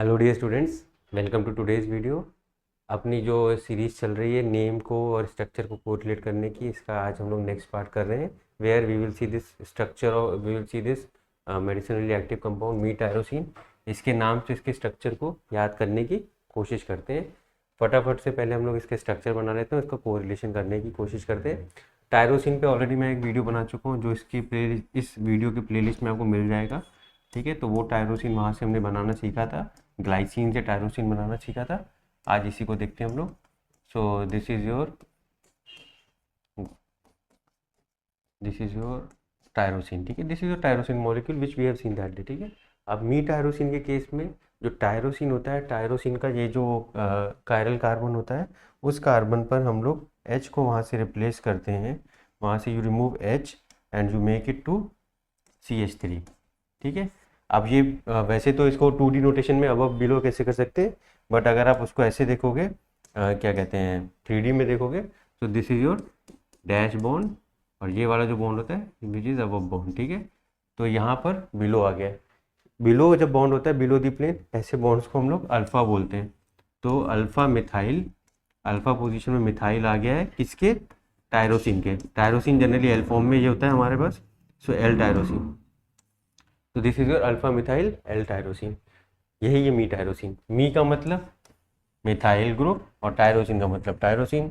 Hello dear students, welcome to today's video. अपनी जो series चल रही है नेम को और स्ट्रक्चर को कोरिलेट करने की, इसका आज हम लोग नेक्स्ट पार्ट कर रहे हैं, where we will see this structure और we will see this medicinally active compound metyrosine. इसके नाम से इसके स्ट्रक्चर को याद करने की कोशिश करते हैं। फटाफट से पहले हम लोग इसके स्ट्रक्चर बना लेते हैं, इसका कोरिलेशन करने की कोशिश करते हैं। टायरोसिन पे ऑलरेडी मैं एक वीडियो बना चुका हूँ, जो इसकी प्ले इस वीडियो की प्लेलिस्ट में आपको मिल जाएगा। ठीक है, तो वो टायरोसिन वहाँ से हमने बनाना सीखा था, ग्लाइसिन से टायरोसिन बनाना सीखा था। आज इसी को देखते हैं हम लोग। So this is your tyrosine. ठीक है, this is your tyrosine molecule which we have seen that day. ठीक है, अब मी टायरोसिन के केस में जो टायरोसिन होता है, टायरोसिन का ये जो कायरल कार्बन होता है, उस कार्बन पर हम लोग H को वहाँ से रिप्लेस करते हैं। वहाँ से you remove H and you make it to CH3। ठीक है, अब ये वैसे तो इसको 2D नोटेशन में अबव बिलो कैसे कर सकते हैं, बट अगर आप उसको ऐसे देखोगे, क्या कहते हैं, 3D में देखोगे, तो this is your dash bond और ये वाला जो बॉन्ड होता है विच इज अबव बॉन्ड। ठीक है, तो यहाँ पर बिलो आ गया। बिलो जब बॉन्ड होता है बिलो दी प्लेन, ऐसे बॉन्ड्स को हम लोग अल्फा बोलते हैं। तो अल्फा मिथाइल, अल्फा पोजीशन में मिथाइल आ गया है किसके, टायरोसिन के। टायरोसिन जनरली एल फॉर्म में ये होता है हमारे पास, सो एल टायरोसिन। तो this is your alpha methyl L tyrosine. यही है मी टायरोसिन। मी का मतलब मिथाइल ग्रुप और टायरोसिन का मतलब टायरोसिन।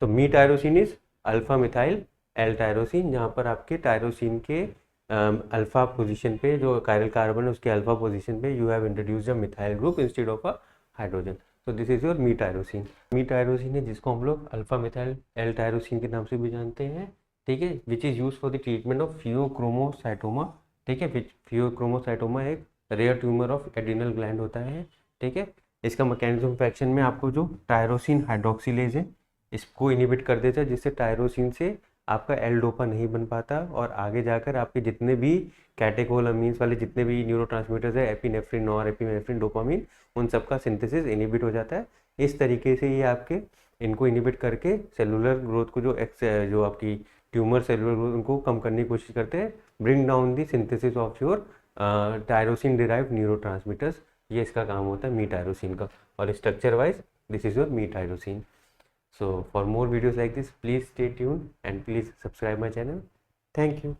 तो metyrosine is alpha methyl L tyrosine, जहाँ पर आपके टायरोसिन के अल्फा पोजीशन पे जो कायरल कार्बन है उसके अल्फा पोजीशन पे you have introduced a methyl group instead of a hydrogen. तो this is your metyrosine. Metyrosine है जिसको हम लोग अल्फा मिथाइल एल टायरोसिन के नाम से भी जानते हैं। ठीक है, which is use for the treatment of pheochromocytoma. ठीक है, फियोक्रोमोसाइटोमा एक rare tumour of adrenal gland होता है। ठीक है, इसका मैकेनिज्म ऑफ एक्शन में आपको जो टायरोसिन हाइड्रोक्सिलेज है इसको इनिबिट कर देता है, जिससे टायरोसिन से आपका एल डोपा नहीं बन पाता और आगे जाकर आपके जितने भी कैटेकोलामीन्स वाले जितने भी न्यूरोट्रांसमीटर्स है, एपिनेफ्रिन, नॉर एपिनेफ्रिन, डोपामीन, उन सबका सिंथेसिस इनिबिट हो जाता है। इस तरीके से ये आपके इनको इनिबिट करके सेलुलर ग्रोथ को जो आपकी ट्यूमर सेलुलर ग्रोथ उनको कम करने की कोशिश करते हैं, bring down the synthesis of your tyrosine derived neurotransmitters. ये इसका काम होता है मी टायरोसिन का। और structure wise this is your me tyrosine. So for more videos like this, please stay tuned and please subscribe my channel. Thank you.